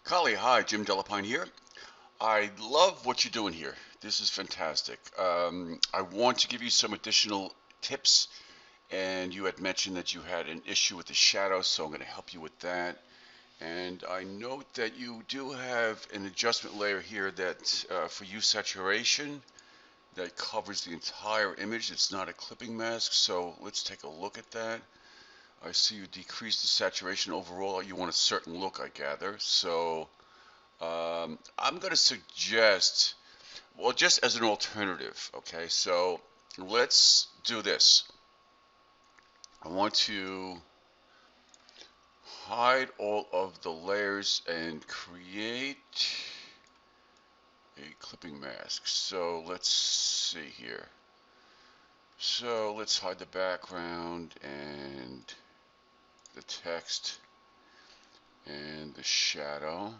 Kali, hi, Jim Delapine here. I love what you're doing here. This is fantastic. I want to give you some additional tips, and you had mentioned that you had an issue with the shadow, so I'm going to help you with that. And I note that you do have an adjustment layer here that for hue saturation that covers the entire image. It's not a clipping mask, so let's take a look at that. I see you decrease the saturation overall. You want a certain look, I gather. So I'm going to suggest, well, just as an alternative, okay? So let's do this. I want to hide all of the layers and create a clipping mask. So let's see here. So let's hide the background and the text and the shadow.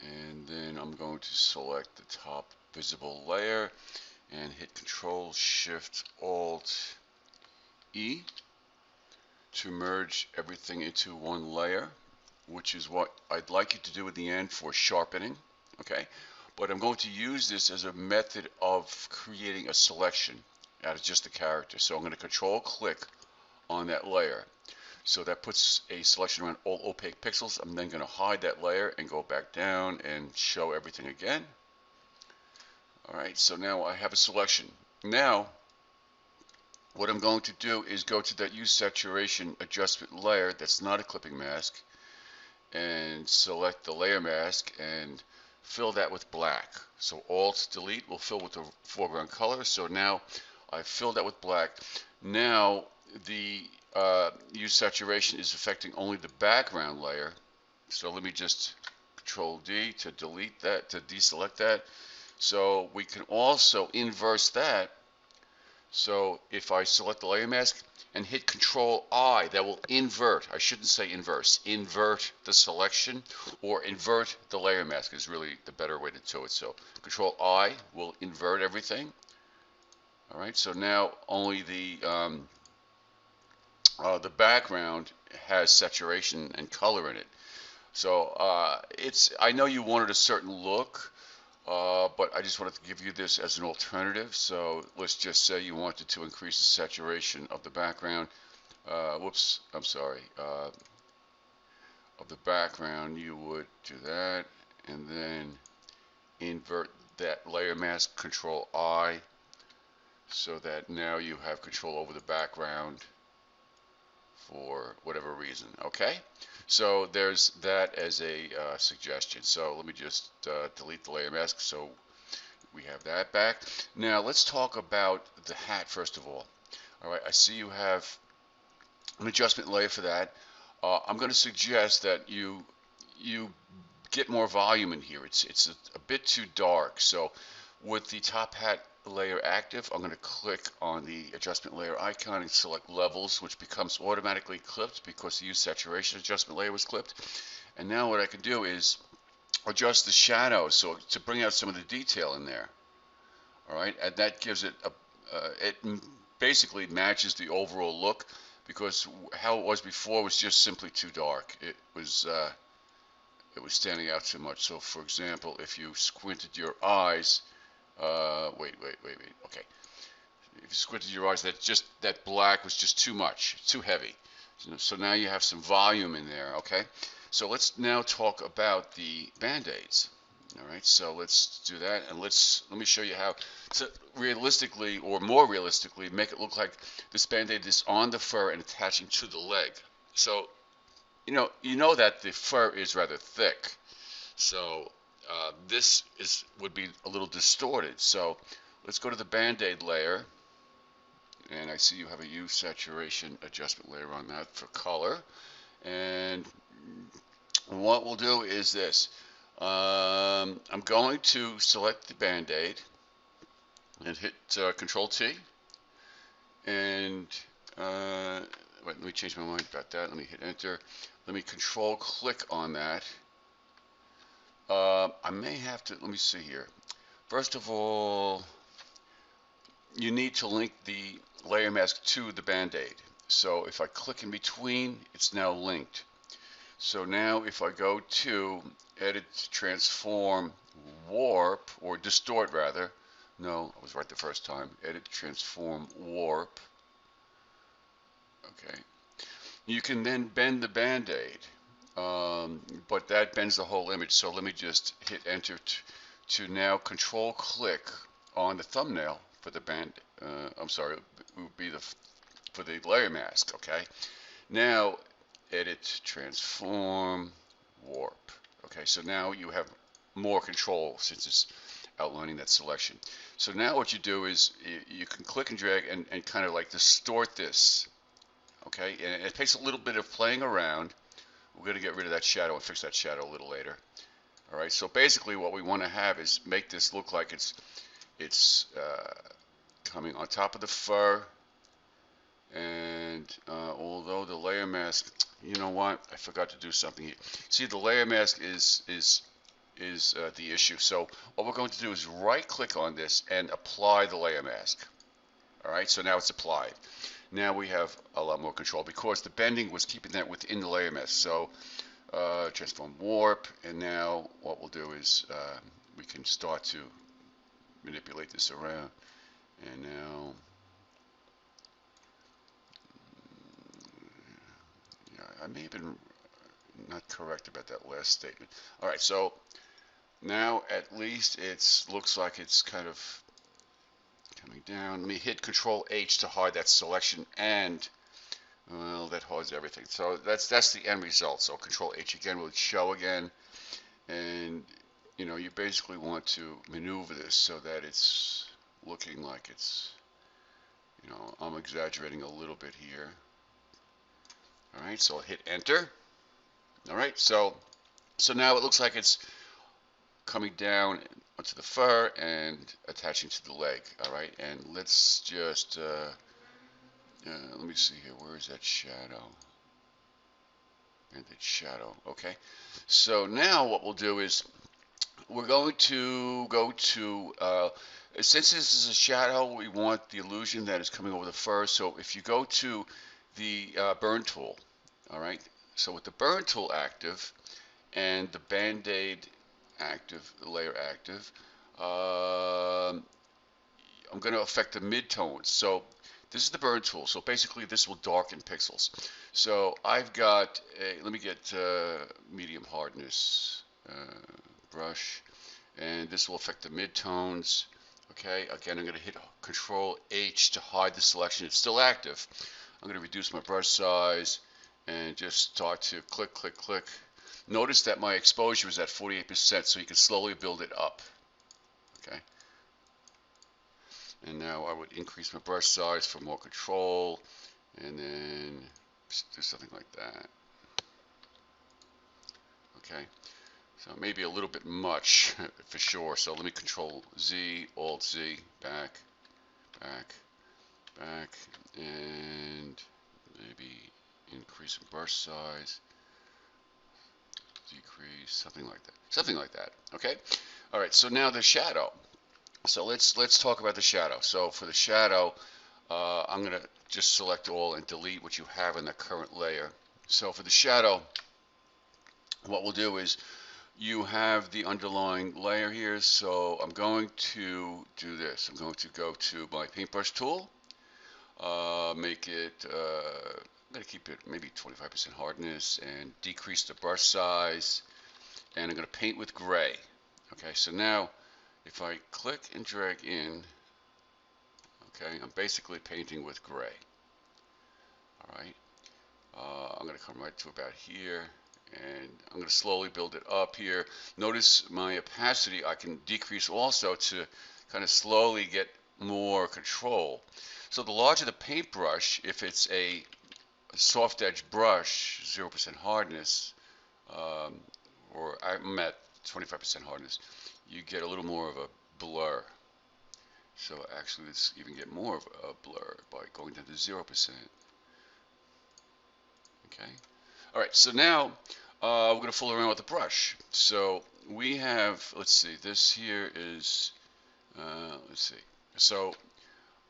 And then I'm going to select the top visible layer and hit Control Shift Alt E to merge everything into one layer, which is what I'd like you to do at the end for sharpening. Okay, but I'm going to use this as a method of creating a selection out of just the character. So I'm going to Control click on that layer. So that puts a selection around all opaque pixels. I'm then going to hide that layer and go back down and show everything again. All right, so now I have a selection. Now, what I'm going to do is go to that hue saturation adjustment layer that's not a clipping mask and select the layer mask and fill that with black. So Alt Delete will fill with the foreground color. So now I've filled that with black. Now the hue saturation is affecting only the background layer. So let me just Control D to delete that, to deselect that. So we can also inverse that. So if I select the layer mask and hit Control I, that will invert. I shouldn't say inverse. Invert the selection, or invert the layer mask is really the better way to do it. So Control I will invert everything. All right. So now only the background has saturation and color in it. So I know you wanted a certain look. But I just wanted to give you this as an alternative. So let's just say you wanted to increase the saturation of the background. Whoops, I'm sorry. Of the background, you would do that, and then invert that layer mask, Control I, so that now you have control over the background for whatever reason. Okay, so there's that as a suggestion. So let me just delete the layer mask so we have that back. Now let's talk about the hat first of all. All right, I see you have an adjustment layer for that. I'm going to suggest that you get more volume in here. It's a bit too dark. So with the top hat layer active, I'm going to click on the adjustment layer icon and select levels, which becomes automatically clipped because the hue saturation adjustment layer was clipped. And now what I can do is adjust the shadow so to bring out some of the detail in there. All right, and that gives it it basically matches the overall look, because how it was before was just simply too dark. It was standing out too much. So for example, if you squinted your eyes, wait, okay. If you squinted your eyes, that black was just too much, too heavy. So now you have some volume in there, okay? So let's now talk about the Band-Aids. All right, so let's do that, and let me show you how to realistically, or more realistically, make it look like this Band-Aid is on the fur and attaching to the leg. So you know that the fur is rather thick, so this would be a little distorted. So let's go to the Band-Aid layer, and I see you have a hue saturation adjustment layer on that for color. And what we'll do is this. I'm going to select the Band-Aid and hit Control T. And wait, let me change my mind about that. Let me hit Enter. Let me Control click on that. I may have to, let me see here. First of all, you need to link the layer mask to the Band-Aid. So if I click in between, it's now linked. So now if I go to edit, transform, warp, or distort rather, no, I was right the first time, edit, transform, warp, okay. You can then bend the Band-Aid, but that bends the whole image. So let me just hit enter to now control click on the thumbnail for the I'm sorry, it would be for the layer mask, okay? Now edit, transform, warp. Okay, so now you have more control since it's outlining that selection. So now what you do is you can click and drag and kind of like distort this. Okay, and it takes a little bit of playing around. We're going to get rid of that shadow and fix that shadow a little later. All right, so basically what we want to have is make this look like it's coming on top of the fur. And although the layer mask, you know what? I forgot to do something here. See, the layer mask is the issue. So what we're going to do is right-click on this and apply the layer mask. All right, so now it's applied. Now we have a lot more control because the bending was keeping that within the layer mask. So transform warp, and now what we'll do is we can start to manipulate this around. And now, yeah, I may have been not correct about that last statement. All right, so now at least it looks like it's kind of coming down. Let me hit Control H to hide that selection, and well, that hides everything. So that's the end result. So Control H again will show again, and you know you basically want to maneuver this so that it's looking like it's, you know, I'm exaggerating a little bit here. All right, so I'll hit Enter. All right, so now it looks like it's coming down onto the fur and attaching to the leg. All right, and let's just let me see here. Where is that shadow? And that shadow. Okay, so now what we'll do is we're going to go to since this is a shadow, we want the illusion that is coming over the fur. So if you go to the burn tool, all right, so with the burn tool active and the Band-Aid active, the layer active, I'm going to affect the midtones. So this is the burn tool. So basically this will darken pixels. So I've got let me get medium hardness brush, and this will affect the midtones. Okay, again, I'm going to hit Control H to hide the selection. It's still active. I'm going to reduce my brush size and just start to click, click, click. Notice that my exposure is at 48%, so you can slowly build it up. Okay. And now I would increase my brush size for more control, and then do something like that. Okay. So maybe a little bit much for sure. So let me Control Z, Alt Z, back, back, back, and maybe increase brush size, decrease, something like that. Okay. All right. So now the shadow. So let's talk about the shadow. So for the shadow, I'm gonna just select all and delete what you have in the current layer. So for the shadow, what we'll do is you have the underlying layer here, so I'm going to do this. I'm going to go to my paintbrush tool, make it, I'm going to keep it maybe 25% hardness and decrease the brush size, and I'm going to paint with gray. Okay, so now if I click and drag in, okay, I'm basically painting with gray. All right, I'm going to come right to about here, and I'm going to slowly build it up here. Notice my opacity I can decrease also to kind of slowly get more control. So the larger the paintbrush, if it's a soft edge brush, 0% hardness, or I'm at 25% hardness, you get a little more of a blur. So actually let's even get more of a blur by going down to 0%. Okay. All right, so now we're going to fool around with the brush. So we have, let's see, this here is, let's see. So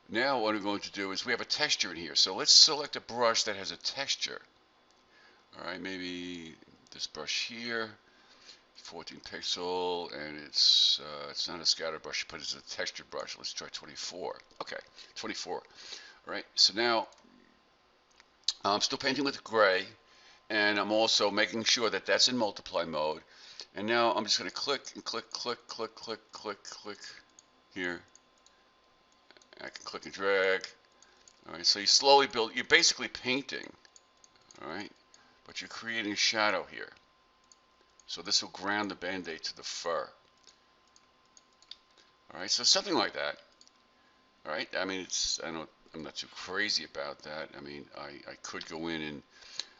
now what we're going to do is we have a texture in here. So let's select a brush that has a texture. All right, maybe this brush here, 14 pixel, and it's not a scatter brush, but it's a textured brush. Let's try 24. Okay, 24. All right, so now I'm still painting with gray, and I'm also making sure that that's in multiply mode. And now I'm just going to click and click, click, click, click, click, click here. I can click and drag. All right, so you slowly build. You're basically painting, all right, but you're creating a shadow here. So this will ground the Band-Aid to the fur. All right, so something like that. All right, I mean, I'm not too crazy about that. I mean, I could go in and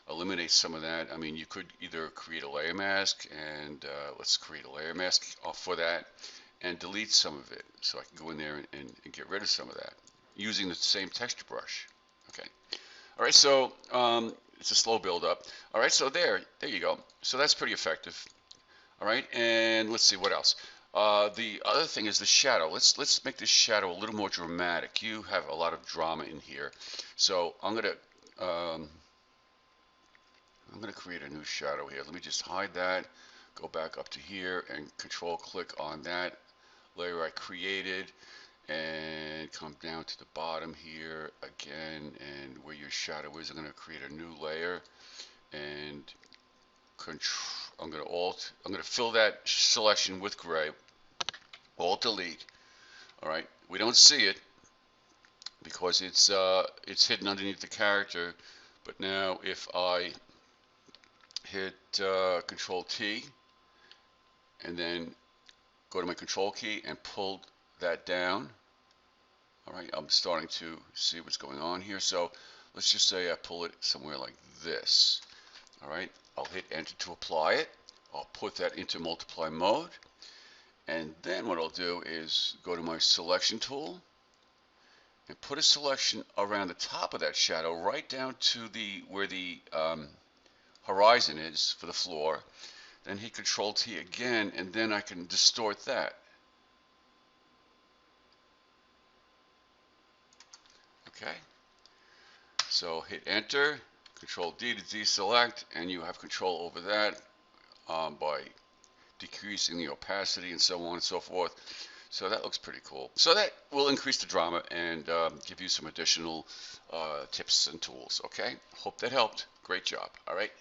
eliminate some of that. I mean, you could either create a layer mask, and let's create a layer mask for that, and delete some of it. So I can go in there and get rid of some of that using the same texture brush. Okay. All right, so it's a slow build up. All right, so there you go. So that's pretty effective. All right, and let's see what else. The other thing is the shadow. Let's make this shadow a little more dramatic. You have a lot of drama in here, so I'm gonna create a new shadow here. Let me just hide that. Go back up to here and control click on that layer I created, and come down to the bottom here again, and where your shadow is, I'm going to create a new layer, and I'm going to fill that selection with gray. Alt delete. All right, we don't see it because it's hidden underneath the character. But now if I hit Control T and then go to my Control key and pull that down. All right, I'm starting to see what's going on here. So let's just say I pull it somewhere like this. All right, I'll hit enter to apply it. I'll put that into multiply mode. And then what I'll do is go to my selection tool and put a selection around the top of that shadow right down to where the horizon is for the floor. Then hit Control T again, and then I can distort that. Okay, so hit enter, Control D to deselect, and you have control over that by decreasing the opacity and so on and so forth. So that looks pretty cool. So that will increase the drama and give you some additional tips and tools. Okay, hope that helped. Great job. All right.